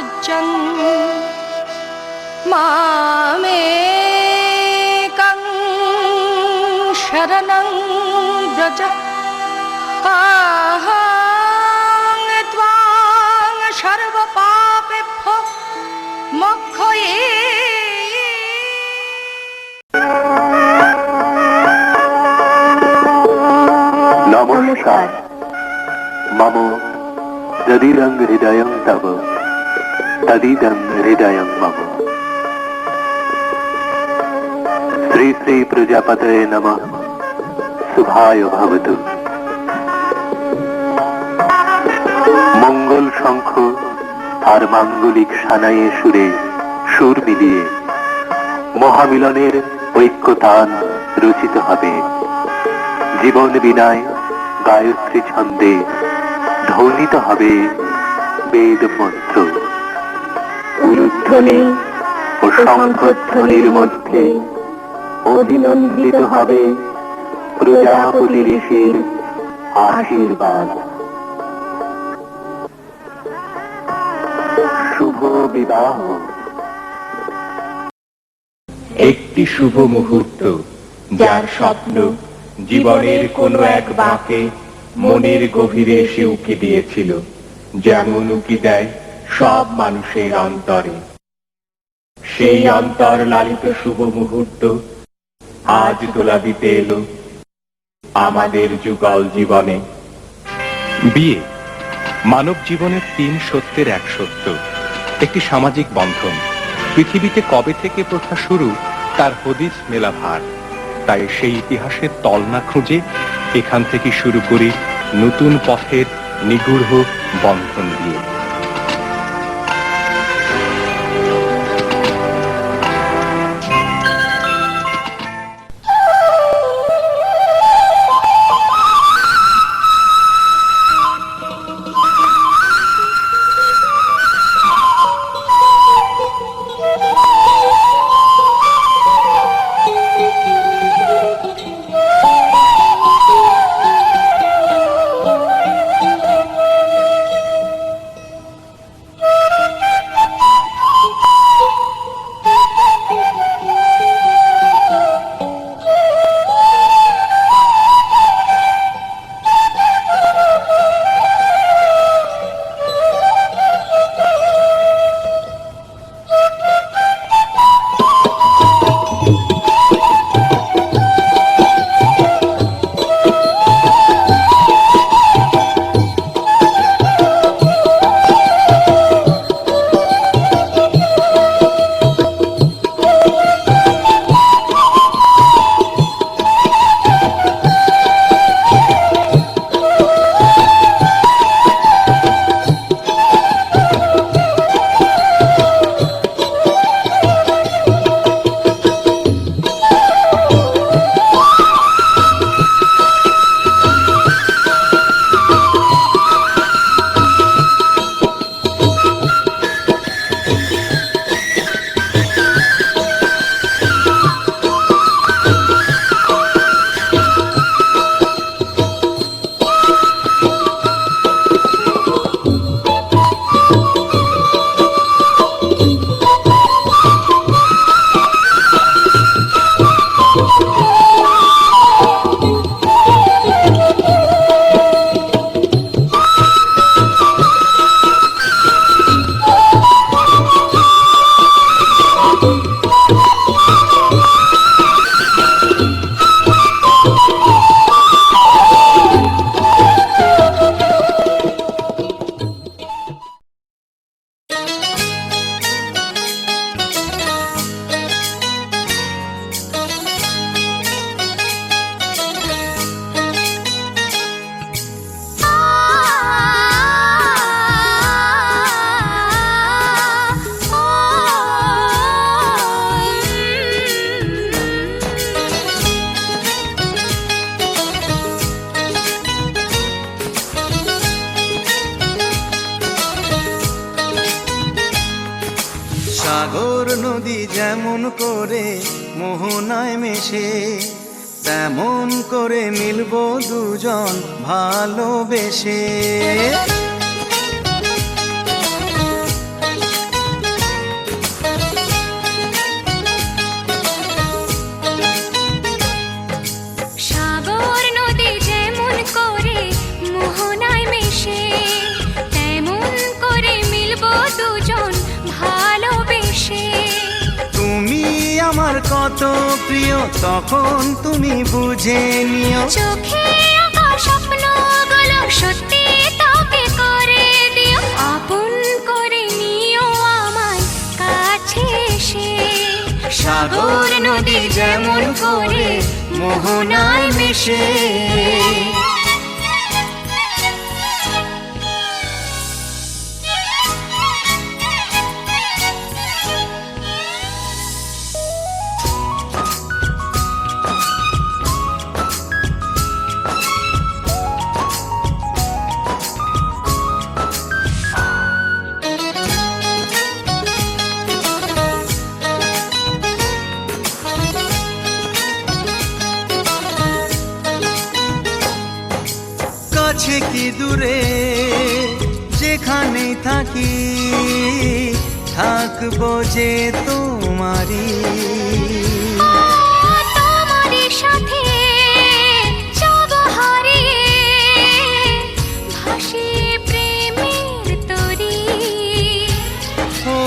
राज्यं मामेकं शरणं व्रज अहं त्वां सर्वपापेभ्यो मोक्षये। नमस्कार। मम यदिदं हृदयं तव तदिदं हृदयं मम। श्री श्री प्रजापतये नमः। शुभाय भवतु। मंगल शंख আর মাঙ্গলিক সানায়ে সুরে সুর মিলিয়ে মহামিলনের ঐক্যতান রচিত হবে। জীবন বিনায় গায়ত্রী ছন্দে ধ্বনিত হবে বেদ মন্ত্র। উলুধ্বনি ও শঙ্খধ্বনির মধ্যে অভিনন্দিত হবে প্রজাপতি ঋষির আশীর্বাদ। শুভ বিবাহ। একটি শুভ মুহূর্ত, যার স্বপ্ন জীবনের কোনো এক বাঁকে মনের গভীরে এসে উকি দিয়েছিল, যেমন উকি দেয় সব মানুষের অন্তরে। সেই অন্তর লালিত শুভ মুহূর্ত আজ দোলা দিতে এলো আমাদের যুগল জীবনে। বিয়ে মানব জীবনের 3 সত্যের এক সত্য, একটি সামাজিক বন্ধন। পৃথিবীতে কবে থেকে প্রথা শুরু তার হদিস মেলা ভার। তাই সেই ইতিহাসের তল না খুঁজে এখান থেকে শুরু করি নতুন পথের নিগূঢ় বন্ধন দিয়ে। সাগর নদী যেমন করে মোহনায় মেশে, তেমন করে মিলবো দুজন ভালোবেসে। কত প্রিয় তখন তুমি বুঝে নিও। চোখে আঁকা স্বপ্নগুলো সত্যি তোকে করে দিও, আপন করে নিও আমায় কাছে এসে। সাগর নদী যেমন করে মোহনায় মিশে। কাছে কি দূরে যেখানে থাকি, থাকবো যে তোমারি। তোমারই সাথে যাব হারিয়ে, ভাসিয়ে প্রেমের তরী। ও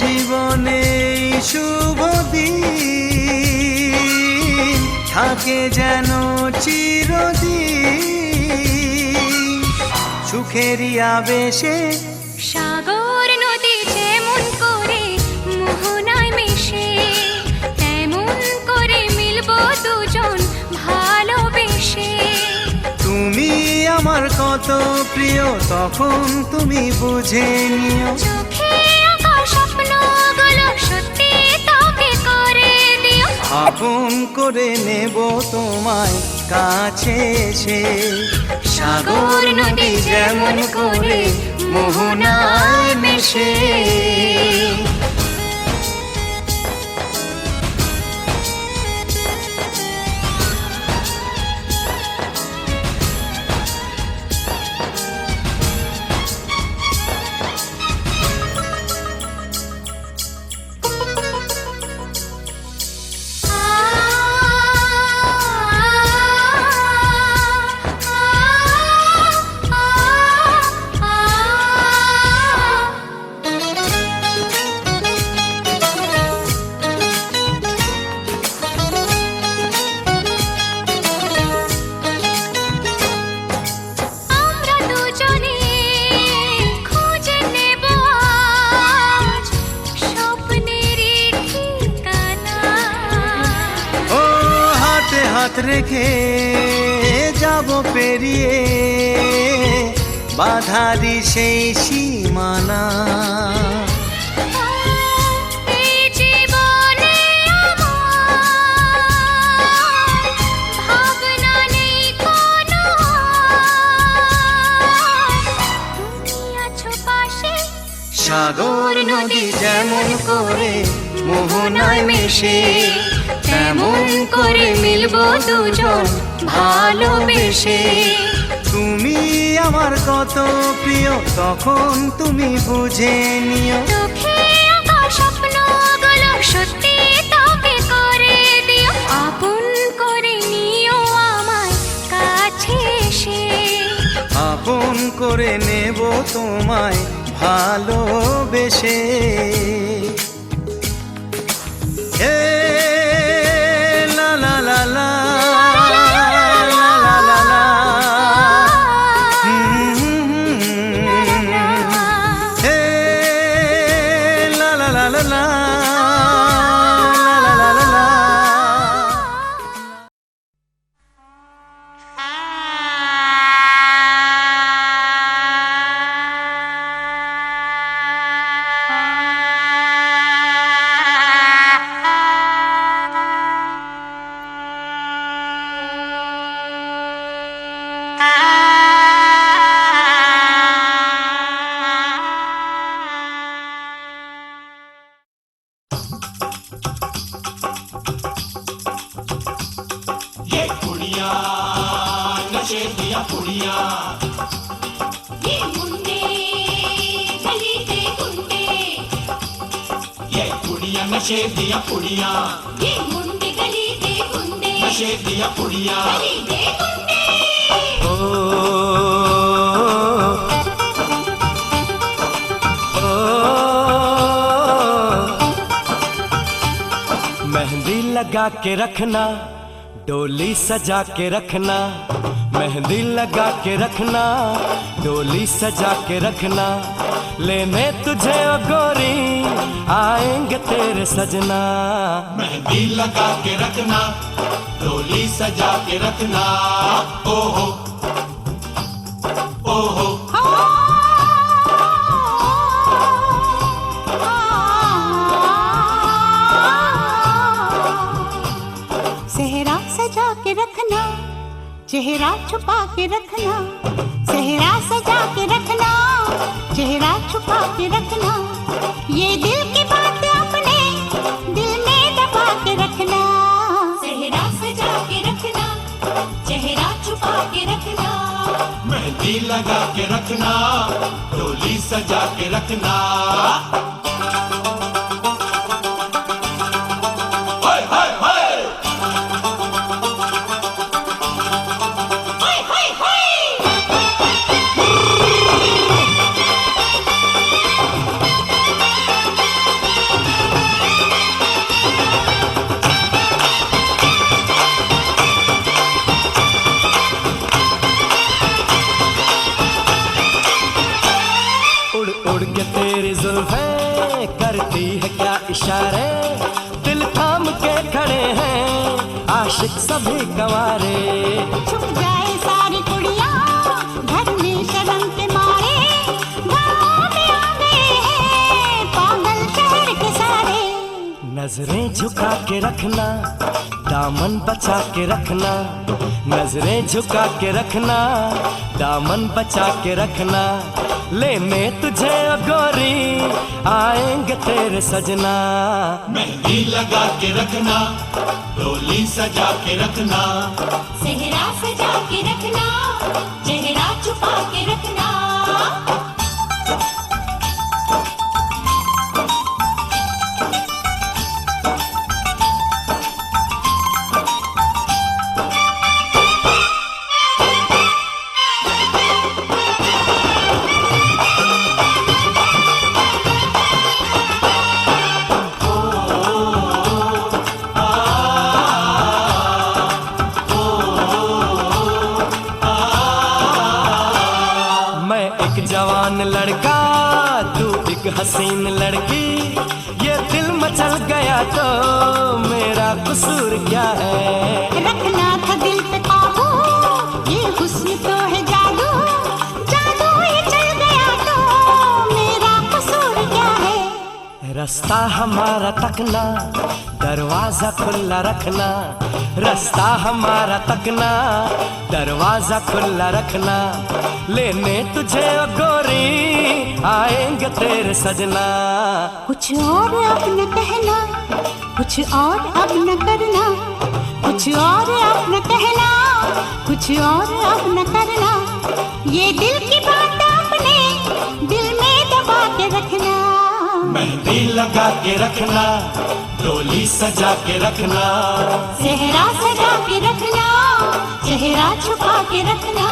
জীবনে এই শুভ দিন থাকে যেন চিরদিন, সুখেরই আবেশে। সাগর নদী যেমন করে মোহনায় মিশে, তেমন করে মিলবো দুজন ভালোবেসে। তুমি আমার কত প্রিয় তখন তুমি বুঝে নিও। চোখে আঁকা স্বপ্নগুলো সত্যি তোকে করে দিও, আপন করে নেব তোমায় কাছে এসে। সাগর নদী যেমন করে মোহনায় মিশে। আমরা দুজনে খুঁজে নেব আজ স্বপ্নেরই ঠিকানা। ও হাতে হাত রেখে যাব পেরিয়ে বাধারি সেই সীমানা। এই জীবনে আমার ভাবনা নেই কোনো, তুমি আছো পাশে। সাগর নদী যেমন করে মোহনায় মিশে, তেমন করে মিলবো দুজন ভালোবেসে। তুমি আমার কত প্রিয় তখন তুমি বুঝে নিও। চোখে আঁকা স্বপ্নগুলো সত্যি তোকে করে দিও, আপন করে নিও আমায় কাছে এসে। আপন করে নেব তোমায় ভালোবেসে। হে লা লা লা লা লা লা লা লা। হে লা লা লা লা লা লা লা লা লা। ये मुंडे गली दे गुंडे, नशे दिया पुड़िया, ये मुंडे गली दे गुंडे, नशे दिया पुड़िया, गली दे गुंडे। लगा के रखना, डोली सजा के रखना, मेहंदी लगा के रखना, डोली सजा के रखना, लेने तुझे ओ गोरी आएंगे तेरे सजना। मेहंदी लगा के रखना, डोली सजा के रखना, ओहो ओहो। सेहरा सजा के रखना, चेहरा छुपा के रखना, सेहरा सजा के रखना, चेहरा छुपा के रखना, ये दिल की बात अपने दिल में दबा के रखना। सेहरा सजा के रखना, चेहरा छुपा के रखना, मेहंदी लगा के रखना, डोली सजा के रखना। उड़ के तेरी जुल्फें करती है क्या इशारे, दिल थाम के खड़े हैं आशिक सभी गंवारे। छुप जाए सारी कुड़ियाँ घर में शर्म के मारे, गाँव में आ गए हैं पागल शहर के सारे। नजरें झुका के रखना, दामन बचा के रखना, नजरें झुका के रखना, दामन बचा के रखना, लेने तुझे ओ गोरी आएंगे तेरे सजना। मेहंदी लगा के रखना, डोली सजा के रखना, सेहरा सजा के रखना, चेहरा छुपा के रखना। जवान लड़का तू एक हसीन लड़की, ये दिल मचल गया तो मेरा कसूर क्या है। रखना था दिल पे काबू, ये हुस्न तो है जादू, जादू ये चल गया तो मेरा कसूर क्या है। रास्ता हमारा तकना, दरवाजा खुला रखना, रास्ता हमारा तकना, दरवाजा खुला रखना, लेने तुझे ओ गोरी आएंगे तेरे सजना। कुछ और अब न कहना, कुछ और अब न करना, कुछ और अब न कहना, कुछ और अब न करना, ये दिल की बात अपने दिल में दबा के रखना। मेहंदी लगा के रखना, डोली सजा के रखना, सेहरा सजा के रखना, चेहरा छुपा के रखना।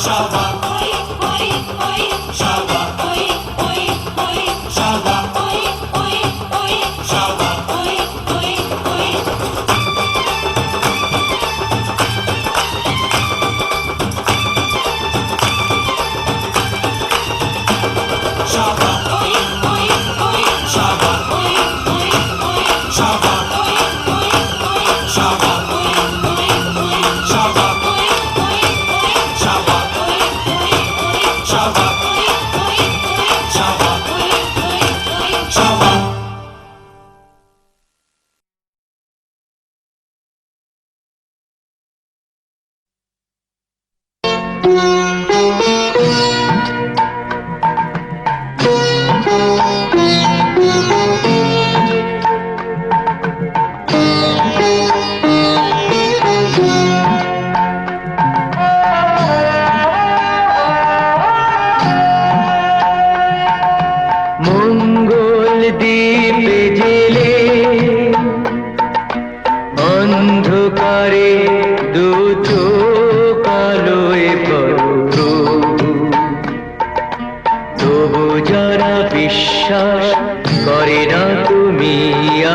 शाबाश ओए ओए ओए, शाबाश ओए ओए ओए, शाबाश ओए ओए ओए, शाबाश ओए ओए ओए। शाबाश ओए ओए ओए, शाबाश ओए ओए ओए, शाबाश ओए ओए ओए, शाबाश ओए ओए ओए, शाबाश ओए ओए ओए, शाबाश ओए ओए ओए, शाबाश ओए ओए ओए, शाबाश ओए ओए ओए। शाबाश। মঙ্গল দ্বীপ জেলে অন্ধকারে দুটো কালোয় পড়ো, তবু যারা বিশ্বাস করে না তুমি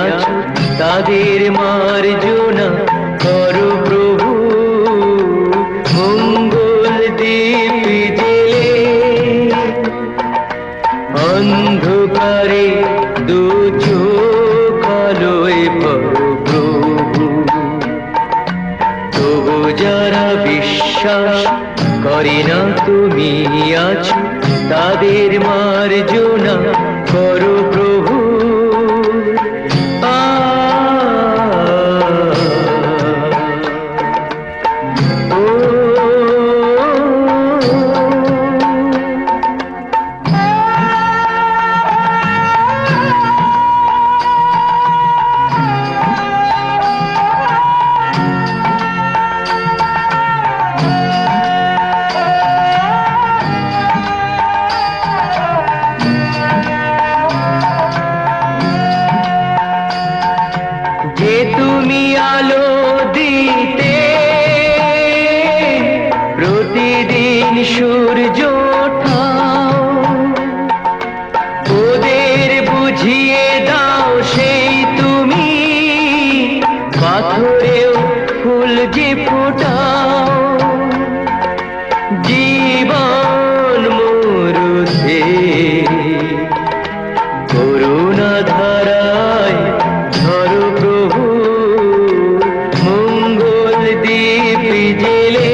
আছো তাদের মার্জনা করো প্রভু, মঙ্গল দীপ জেলে অন্ধকারে দু চোখ আলোয় ভরো প্রভু। তবু যারা বিশ্বাস করে না তুমি আছো, তাদের মার্জনা করো প্রভু। যে তুমি আলো দিতে প্রতিদিন সূর্য ওঠাও, ওদের বুঝিয়ে দাও সেই তুমি পাথরেও ফুল যে ফোটাও। জীবন মরুতে করুণা ধারায় ধরো প্রভু, মঙ্গল দীপ জেলে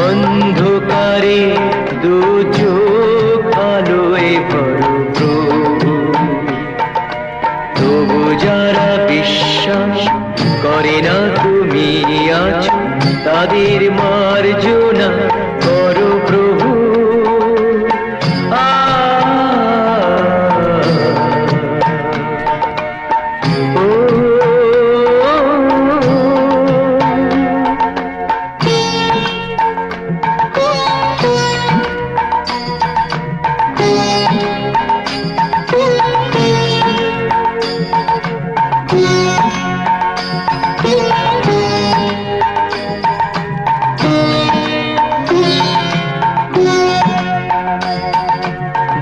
অন্ধকারে দু চোখ আলোয় ভরো প্রভু। তবু যারা বিশ্বাস করে না তুমি আছো, তাদের মার্জনা করো প্রভু।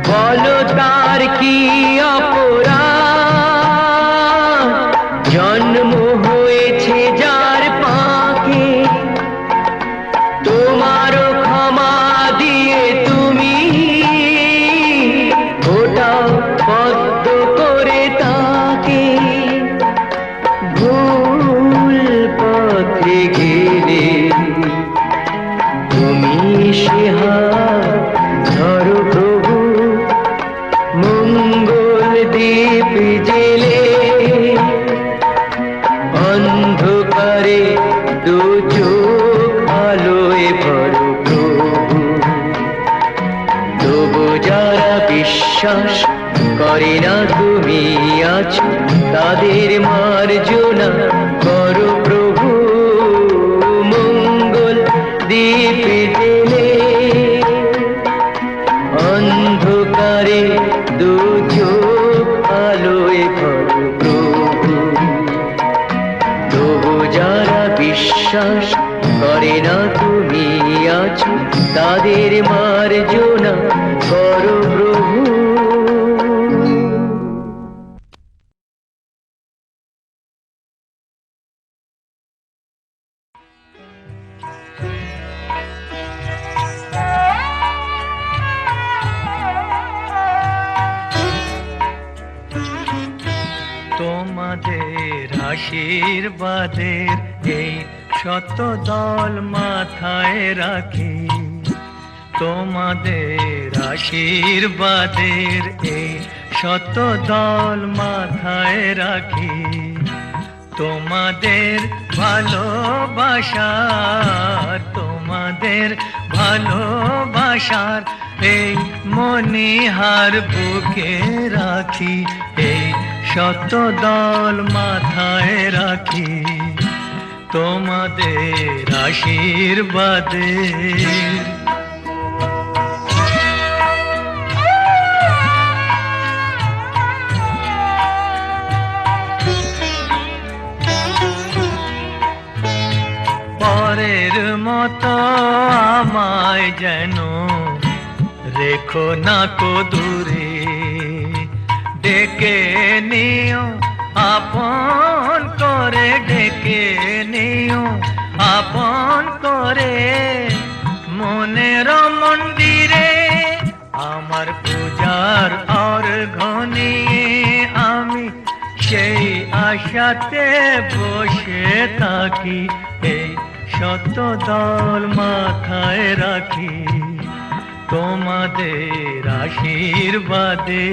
বলো তার কি অপরাধ, জন্ম হয়েছে যার পাকে, তোমারও ক্ষমা দিয়ে তুমি ওটাও পদ্ম করে তাকে। ভুল পথে গেলে তুমি সে হাত ধরো প্রভু, মঙ্গল দীপ জেলে অন্ধকারে দু চোখ আলোয় ভরো প্রভু। তবু যারা বিশ্বাস করে না তুমি আছো, তাদের মার্জনা করো প্রভু, মঙ্গল দীপ জেলে অন্ধকারে দু চোখ আলোয় ভরো প্রভু। তবু যারা বিশ্বাস করে না তুমি আছো, তাদের মার্জনা করো প্রভু। তোমাদের আশীর্বাদের এই শত দল মাথায় রাখি, তোমাদের আশীর্বাদের এই শত দল মাথায় রাখি। তোমাদের ভালোবাসার, তোমাদের ভালোবাসার এই মনিহার বুকে রাখি, এই শত দল মাথায় রাখি। তোমাদের আশীর্বাদের পরের মতো আমায় যেন রেখো না কো দূরে, ডেকে নিও আপন করে, ডেকে নিও আপন করে, মনের মন্দিরে আমার পূজার অর্ঘ্য নিয়ে আমি সেই আশাতে বসে থাকি, এই শত দল মাথায় রাখি তোমাদের আশীর্বাদে।